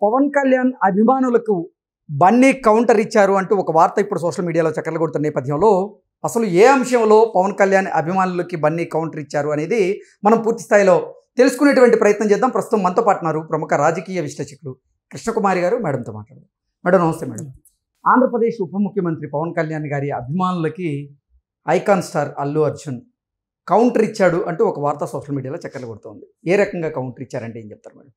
పవన్ కళ్యాణ్ అభిమానులకు బన్నీ కౌంటర్ ఇచ్చారు అంటూ ఒక వార్త ఇప్పుడు సోషల్ మీడియాలో చక్కర్లు కొడుతున్న నేపథ్యంలో అసలు ఏ అంశంలో పవన్ కళ్యాణ్ అభిమానులకి బన్నీ కౌంటర్ ఇచ్చారు అనేది మనం పూర్తి స్థాయిలో తెలుసుకునేటువంటి ప్రయత్నం చేద్దాం. ప్రస్తుతం మనతో పాటున్నారు ప్రముఖ రాజకీయ విశ్లేషకులు కృష్ణకుమారి గారు. మేడంతో మాట్లాడదాం. మేడం నమస్తే. మేడం, ఆంధ్రప్రదేశ్ ఉప ముఖ్యమంత్రి పవన్ కళ్యాణ్ గారి అభిమానులకి icon star Allu Arjun counter ఇచ్చాడు అంటూ ఒక వార్త సోషల్ మీడియాలో చక్కర్లు కొడుతోంది. ఏ రకంగా కౌంటర్ ఇచ్చారంటే ఏం చెప్తారు మేడం?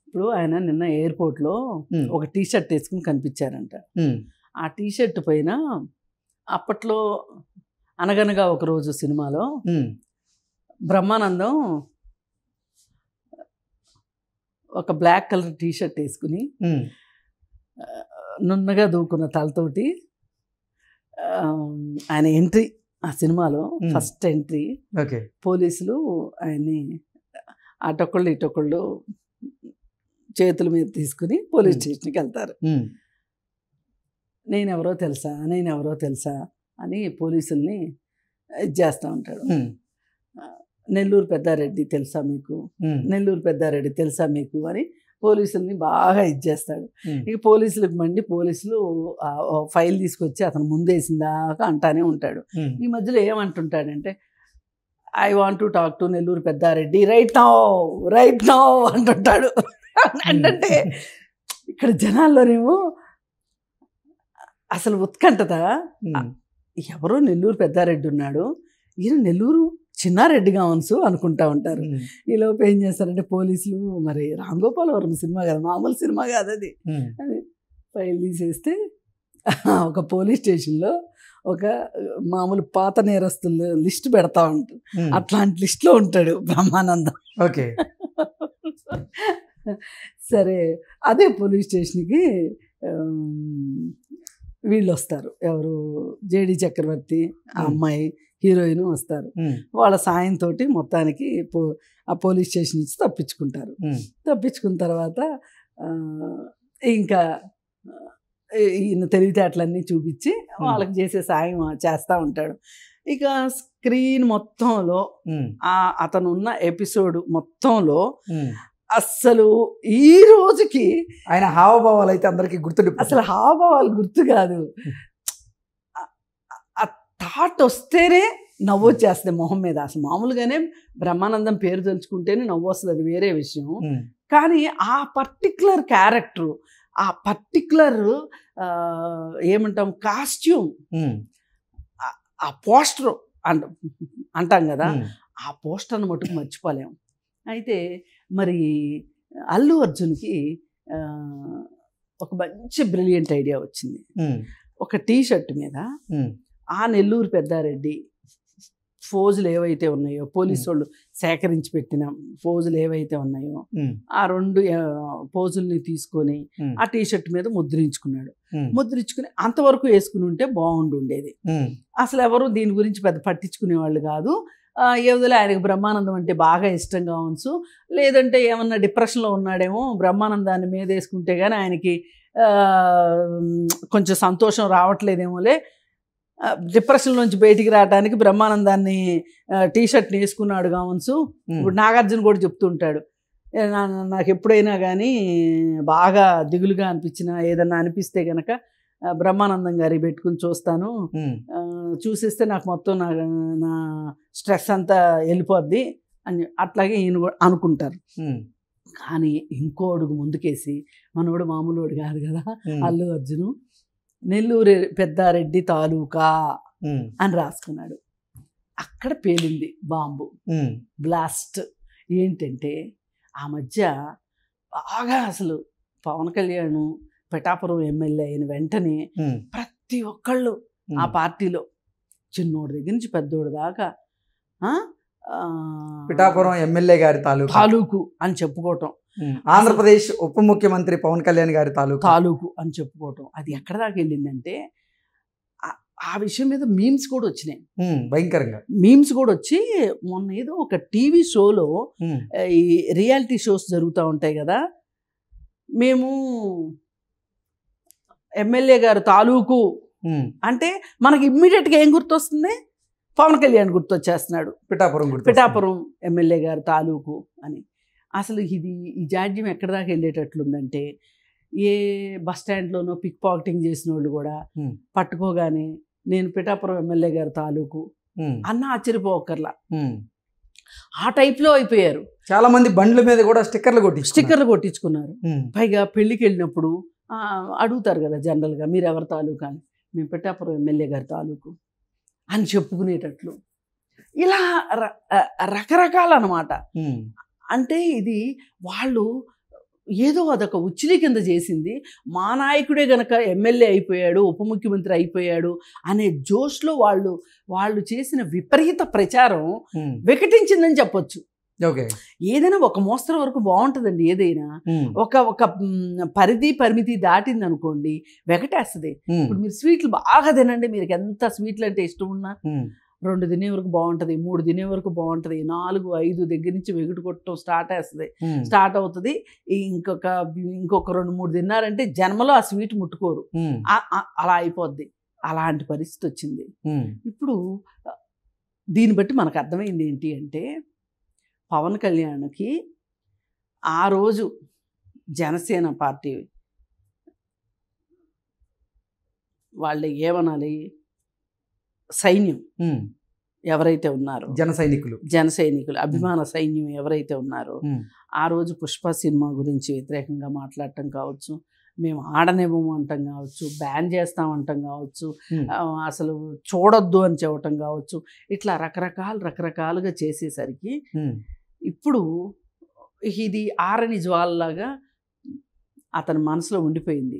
ఇప్పుడు ఆయన నిన్న ఎయిర్పోర్ట్లో ఒక టీ షర్ట్ వేసుకుని కనిపించారంట. ఆ టీ షర్ట్ పైన అప్పట్లో అనగనగా ఒక రోజు సినిమాలో బ్రహ్మానందం ఒక బ్లాక్ కలర్ టీ షర్ట్ వేసుకుని నున్నగా దూకున్న తలతోటి ఆయన ఎంట్రీ ఆ సినిమాలో ఫస్ట్ ఎంట్రీ. పోలీసులు ఆయన్ని అటొకళ్ళు ఇటొకళ్ళు చేతుల మీద తీసుకుని పోలీస్ స్టేషన్కి వెళ్తారు. నేనెవరో తెలుసా అని పోలీసుల్ని ఇది చేస్తూ ఉంటాడు. నెల్లూరు పెద్దారెడ్డి తెలుసా మీకు అని పోలీసుల్ని బాగా ఇది చేస్తాడు. ఇక పోలీసులకు పోలీసులు ఫైల్ తీసుకొచ్చి అతను ముందేసిందాకా అంటానే ఉంటాడు. ఈ మధ్యలో ఏమంటుంటాడంటే, I want to talk to Nellore Peddareddy right now అంటుంటాడు. అంటే ఇక్కడ జనాల్లోనేమో అసలు ఉత్కంఠత, ఎవరో నెల్లూరు పెద్దారెడ్డి ఉన్నాడు, ఈయన నెల్లూరు చిన్నారెడ్డిగా మనసు అనుకుంటా ఉంటారు. ఈలోపు ఏం చేస్తారంటే పోలీసులు, మరి రామ్ గోపాల్ వర్మ సినిమా కదా, మామూలు సినిమా కాదు అది ఫైల్ తీసేస్తే ఒక పోలీస్ స్టేషన్లో ఒక మామూలు పాత నేరస్తులు లిస్ట్ పెడతా ఉంటాడు. అట్లాంటి లిస్ట్లో ఉంటాడు బ్రహ్మానందం. ఓకే, సరే, అదే పోలీస్ స్టేషన్కి వీళ్ళు వస్తారు. ఎవరు, జేడి చక్రవర్తి ఆ అమ్మాయి హీరోయిన్ వస్తారు. వాళ్ళ సాయంతో మొత్తానికి ఆ పోలీస్ స్టేషన్ నుంచి తప్పించుకున్న తర్వాత ఇంకా ఈయన తెలివితేటలన్నీ చూపించి వాళ్ళకి చేసే సాయం చేస్తూ ఉంటాడు. ఇక స్క్రీన్ మొత్తంలో అతను ఉన్న ఎపిసోడ్ మొత్తంలో అస్సలు ఈ రోజుకి ఆయన హావభావాలు అయితే అందరికీ గుర్తుండి, అసలు హావభావాలు గుర్తు కాదు, ఆ థాట్ వస్తేనే నవ్వు వచ్చేస్తుంది మొహం మీద. అసలు మామూలుగానే బ్రహ్మానందం పేరు తలుచుకుంటేనే నవ్వు వస్తుంది, అది వేరే విషయం. కానీ ఆ పర్టిక్యులర్ క్యారెక్టరు, ఆ పర్టిక్యులర్ ఏమంటాం కాస్ట్యూమ్, ఆ పోస్టర్ అంటాం కదా, ఆ పోస్టర్ని మటుకు మర్చిపోలేము. అయితే మరి అల్లు అర్జున్కి ఒక మంచి బ్రిలియంట్ ఐడియా వచ్చింది. ఒక టీ షర్ట్ మీద ఆ నెల్లూరు పెద్దారెడ్డి ఫోజులు ఏవైతే ఉన్నాయో, పోలీసు వాళ్ళు సేకరించి పెట్టిన ఫోజులు ఏవైతే ఉన్నాయో, ఆ 2 పోజుల్ని తీసుకొని ఆ టీ షర్ట్ మీద ముద్రించుకుని అంతవరకు వేసుకుని ఉంటే బాగుండేది. అసలు ఎవరు దీని గురించి పెద్ద పట్టించుకునే వాళ్ళు కాదు. ఏవదలే ఆయనకు బ్రహ్మానందం అంటే బాగా ఇష్టంగా ఉంచు, లేదంటే ఏమన్నా డిప్రెషన్లో ఉన్నాడేమో, బ్రహ్మానందాన్ని మీద వేసుకుంటే కానీ ఆయనకి కొంచెం సంతోషం రావట్లేదేమోలే, డిప్రెషన్లోంచి బయటికి రావడానికి బ్రహ్మానందాన్ని టీషర్ట్ని వేసుకున్నాడు కావచ్చు. ఇప్పుడు నాగార్జున కూడా చెప్తుంటాడు, నాకు ఎప్పుడైనా కానీ బాగా దిగులుగా అనిపించినా, ఏదన్నా అనిపిస్తే కనుక బ్రహ్మానందం గారి పెట్టుకుని చూస్తాను, చూసేస్తే నాకు మొత్తం నా స్ట్రెస్ అంతా వెళ్ళిపోద్ది అని అట్లాగే ఈయన కూడా అనుకుంటారు. కానీ ఇంకో అడుగు ముందుకేసి, మనోడు మామూలుడు కాదు కదా అల్లు అర్జును, నెల్లూరు పెద్దారెడ్డి తాలూకా అని రాసుకున్నాడు. అక్కడ పేలింది బాంబు, బ్లాస్ట్. ఏంటంటే ఆ మధ్య బాగా అసలు పవన్ కళ్యాణ్ పిఠాపురం ఎమ్మెల్యే అయిన వెంటనే ప్రతి ఒక్కళ్ళు ఆ పార్టీలో, చిన్నోడి దగ్గర నుంచి పెద్దోడి దాకా పిఠాపురం ఎమ్మెల్యే గారి తాలూకు అని చెప్పుకోవటం, ఆంధ్రప్రదేశ్ ఉప ముఖ్యమంత్రి పవన్ కళ్యాణ్ గారి తాలూకు అని చెప్పుకోవటం, అది ఎక్కడ దాకా వెళ్ళిందంటే ఆ విషయం మీద మీమ్స్ కూడా వచ్చినాయి, భయంకరంగా మీమ్స్ కూడా వచ్చి. మొన్న ఏదో ఒక టీవీ షోలో, ఈ రియాలిటీ షోస్ జరుగుతూ ఉంటాయి కదా, మేము ఎమ్మెల్యే గారు తాలూకు అంటే మనకి ఇమ్మీడియట్గా ఏం గుర్తొస్తుంది? పవన్ కళ్యాణ్ గుర్తొచ్చేస్తున్నాడు. పిఠాపురం ఎమ్మెల్యే గారు తాలూకు అని. అసలు ఈ జాడ్యం ఎక్కడి దాకా వెళ్ళేటట్లుందంటే ఏ బస్ స్టాండ్లోనో పిక్ పాకెటింగ్ చేసిన వాళ్ళు కూడా పట్టుకోగానే నేను పిఠాపురం ఎమ్మెల్యే గారి తాలూకు అన్న ఆశ్చర్యపోకర్లా ఆ టైప్లో అయిపోయారు. చాలా మంది బండ్ల మీద కూడా స్టిక్కర్లు కొట్టించుకున్నారు. పైగా పెళ్ళికి వెళ్ళినప్పుడు అడుగుతారు కదా జనరల్గా, మీరు ఎవరి తాలూకు అని, మేము పిఠాపురం ఎమ్మెల్యే గారి తాలూకు అని చెప్పుకునేటట్లు ఇలా రకరకాల అన్నమాట. అంటే ఇది వాళ్ళు ఏదో అదొక ఉచ్చిలి కింద చేసింది. మా నాయకుడే గనక ఎమ్మెల్యే అయిపోయాడు, ఉప ముఖ్యమంత్రి అయిపోయాడు అనే జోష్లో వాళ్ళు చేసిన విపరీత ప్రచారం వికటించిందని చెప్పొచ్చు. ఏదైనా ఒక మోస్తరు వరకు బాగుంటుందండి. ఏదైనా ఒక పరిమితి దాటింది అనుకోండి వెగటేస్తుంది. ఇప్పుడు మీరు స్వీట్లు బాగా తినండి, మీరు ఎంత స్వీట్లు అంటే ఇష్టం ఉన్నా 2 తినే వరకు బాగుంటుంది, 3 తినే వరకు బాగుంటుంది, 4, 5 దగ్గర నుంచి వెగుటు కొట్టడం స్టార్ట్ అవుతుంది. ఇంకొక 2, 3 తిన్నారంటే జన్మలో ఆ స్వీట్ ముట్టుకోరు, అలా అయిపోద్ది. అలాంటి పరిస్థితి వచ్చింది. ఇప్పుడు దీన్ని బట్టి మనకు అర్థమైంది ఏంటి అంటే, పవన్ కళ్యాణ్కి ఆ రోజు జనసేన పార్టీ వాళ్ళు ఏమనాలి, సైన్యం ఎవరైతే ఉన్నారో, జన సైనికులు అభిమాన సైన్యం ఎవరైతే ఉన్నారో, ఆ రోజు పుష్ప సినిమా గురించి వ్యతిరేకంగా మాట్లాడటం కావచ్చు, మేము ఆడనివ్వము అంటాం కావచ్చు, బ్యాన్ చేస్తామంటాం కావచ్చు, అసలు చూడొద్దు అని చెప్పటం కావచ్చు, ఇట్లా రకరకాలుగా చేసేసరికి ఇప్పుడు ఇది ఆరని జ్వాలలాగా అతని మనసులో ఉండిపోయింది.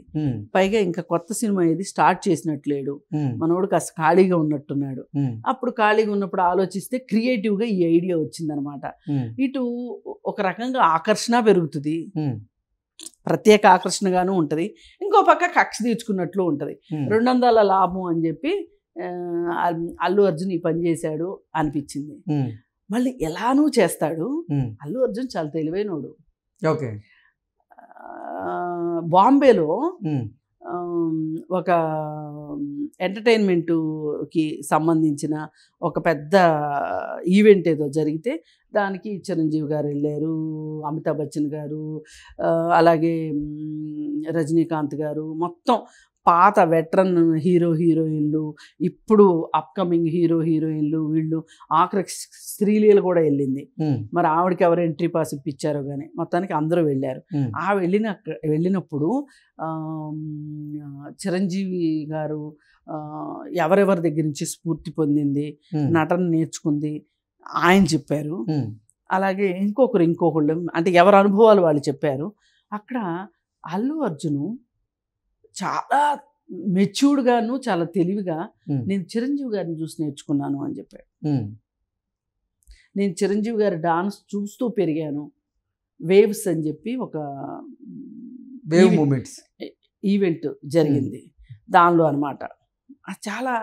పైగా ఇంకా కొత్త సినిమా ఇది స్టార్ట్ చేసినట్లేడు, మనోడు కాస్త ఖాళీగా ఉన్నట్టున్నాడు. అప్పుడు ఖాళీగా ఉన్నప్పుడు ఆలోచిస్తే క్రియేటివ్గా ఈ ఐడియా వచ్చిందనమాట. ఇటు ఒక రకంగా ఆకర్షణ పెరుగుతుంది, ప్రత్యేక ఆకర్షణగాను ఉంటుంది, ఇంకో పక్క కక్ష తీర్చుకున్నట్లు ఉంటుంది. 200 లాభం అని చెప్పి అల్లు అర్జున్ ఈ పని చేశాడు అనిపించింది. మళ్ళీ ఎలానూ చేస్తాడు. అల్లు అర్జున్ చాలా తెలివైనోడు. బాంబేలో ఒక ఎంటర్టైన్మెంట్కి సంబంధించిన ఒక పెద్ద ఈవెంట్ ఏదో జరిగితే దానికి చిరంజీవి గారు వెళ్ళారు, అమితాబ్ బచ్చన్ గారు, అలాగే రజనీకాంత్ గారు, మొత్తం పాత వెటరన్ హీరోయిన్లు, ఇప్పుడు అప్కమింగ్ హీరోయిన్లు, వీళ్ళు ఆఖరి శ్రీలీల కూడా వెళ్ళింది. మరి ఆవిడకి ఎవరు ఎంట్రీ పాస్ ఇప్పించారో కానీ మొత్తానికి అందరూ వెళ్ళారు. వెళ్ళినప్పుడు చిరంజీవి గారు ఎవరెవరి దగ్గర నుంచి స్ఫూర్తి పొందింది, నటన నేర్చుకుంది ఆయన చెప్పారు. అలాగే ఇంకొకళ్ళు అంటే ఎవరి అనుభవాలు వాళ్ళు చెప్పారు. అక్కడ అల్లు అర్జును చాలా మెచ్యూర్డ్గాను చాలా తెలివిగా నేను చిరంజీవి గారిని చూసి నేర్చుకున్నాను అని చెప్పాడు. నేను చిరంజీవి గారి డాన్స్ చూస్తూ పెరిగాను. వేవ్స్ అని చెప్పి ఒక ఈవెంట్ జరిగింది దానిలో అనమాట. చాలా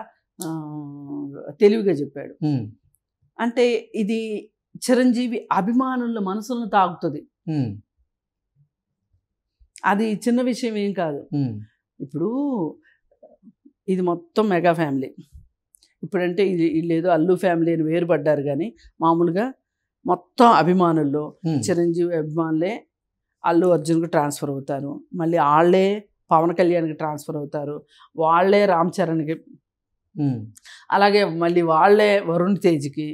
తెలివిగా చెప్పాడు. అంటే ఇది చిరంజీవి అభిమానుల మనసులను తాగుతుంది. అది చిన్న విషయం ఏం కాదు. ఇప్పుడు ఇది మొత్తం మెగా ఫ్యామిలీ. ఇప్పుడంటే వీళ్ళు ఏదో అల్లు ఫ్యామిలీ అని వేరుపడ్డారు, కానీ మామూలుగా మొత్తం అభిమానుల్లో చిరంజీవి అభిమానులే అల్లు అర్జున్కి ట్రాన్స్ఫర్ అవుతారు, మళ్ళీ వాళ్ళే పవన్ కళ్యాణ్కి ట్రాన్స్ఫర్ అవుతారు, వాళ్ళే రామ్ చరణ్కి, అలాగే మళ్ళీ వాళ్ళే వరుణ్ తేజ్కి.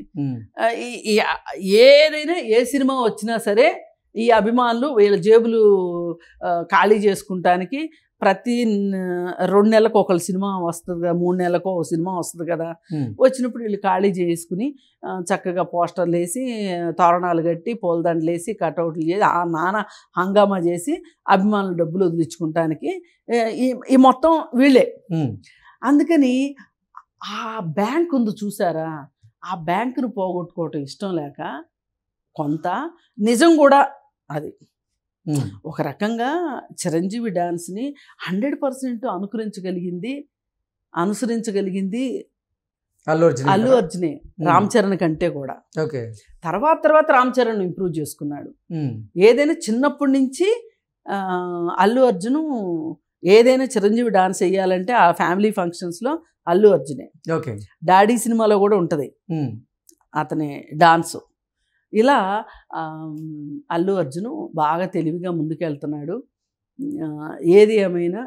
ఏదైనా ఏ సినిమా వచ్చినా సరే ఈ అభిమానులు వీళ్ళ జేబులు ఖాళీ చేసుకుంటానికి ప్రతి 2 నెలలకు ఒక సినిమా వస్తుంది కదా, 3 నెలలకు ఒక సినిమా వస్తుంది కదా, వచ్చినప్పుడు వీళ్ళు ఖాళీ చేసుకుని చక్కగా పోస్టర్లు వేసి, తోరణాలు కట్టి, పూలదండలు వేసి, కటౌట్లు చేసి, ఆ నానా హంగామా చేసి అభిమానులు డబ్బులు వదిలించుకుంటానికి ఈ మొత్తం వీళ్ళే. అందుకని ఆ బ్యాంక్ ఉంది చూసారా, ఆ బ్యాంకును పోగొట్టుకోవటం ఇష్టం లేక కొంత నిజం కూడా అది ఒక రకంగా చిరంజీవి డాన్స్ని 100% అనుసరించగలిగింది అల్లు అర్జునే, రామ్ చరణ్ కంటే కూడా. తర్వాత రామ్ చరణ్ ఇంప్రూవ్ చేసుకున్నాడు. ఏదైనా చిన్నప్పటి నుంచి అల్లు అర్జును ఏదైనా చిరంజీవి డాన్స్ వేయాలంటే ఆ ఫ్యామిలీ ఫంక్షన్స్లో అల్లు అర్జునే. డాడీ సినిమాలో కూడా ఉంటుంది అతని డాన్సు. ఇలా అల్లు అర్జున్ బాగా తెలివిగా ముందుకెళ్తున్నాడు. ఏది ఏమైనా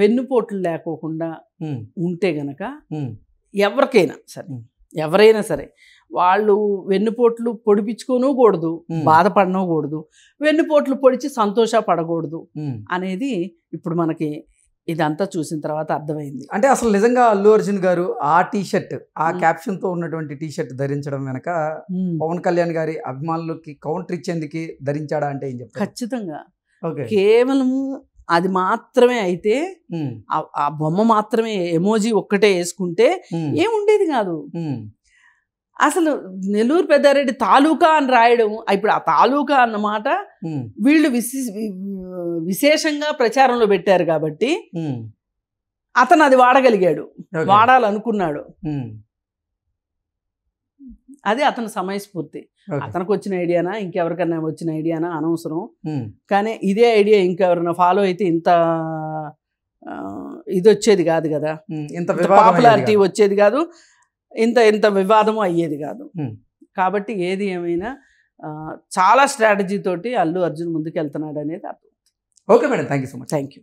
వెన్నుపోట్లు లేకోకుండా ఉంటే గనక ఎవరికైనా సరే, ఎవరైనా సరే వాళ్ళు వెన్నుపోట్లు పొడిపించుకోనకూడదు, బాధపడనకూడదు, వెన్నుపోట్లు పొడిచి సంతోషపడకూడదు అనేది ఇప్పుడు మనకి ఇదంతా చూసిన తర్వాత అర్థమైంది. అంటే అసలు నిజంగా అల్లు అర్జున్ గారు ఆ టీషర్ట్, ఆ క్యాప్షన్ తో ఉన్నటువంటి టీషర్ట్ ధరించడం వెనక పవన్ కళ్యాణ్ గారి అభిమానులకి కౌంటర్ ఇచ్చేందుకు ధరించాడా అంటే ఏం చెప్తారు? ఖచ్చితంగా. కేవలం అది మాత్రమే అయితే, ఆ బొమ్మ మాత్రమే, ఎమోజీ ఒక్కటే వేసుకుంటే ఏముండేది కాదు. అసలు నెల్లూరు పెద్దారెడ్డి తాలూకా అని రాయడం, ఇప్పుడు ఆ తాలూకా అన్నమాట వీళ్ళు విశేషంగా ప్రచారంలో పెట్టారు కాబట్టి అతను అది వాడగలిగాడు, వాడాలనుకున్నాడు. అది అతని సమయస్ఫూర్తి. అతనికి వచ్చిన ఐడియానా ఇంకెవరికైనా వచ్చిన ఐడియానా అనవసరం. కానీ ఇదే ఐడియా ఇంకెవరైనా ఫాలో అయితే ఇంత ఇది వచ్చేది కాదు కదా, ఇంత పాపులారిటీ వచ్చేది కాదు, ఇంత వివాదము అయ్యేది కాదు. కాబట్టి ఏది ఏమైనా చాలా స్ట్రాటజీ తోటి అల్లు అర్జున్ ముందుకు వెళ్తున్నాడు అనేది అర్థం. Okay madam, thank you so much. Thank you.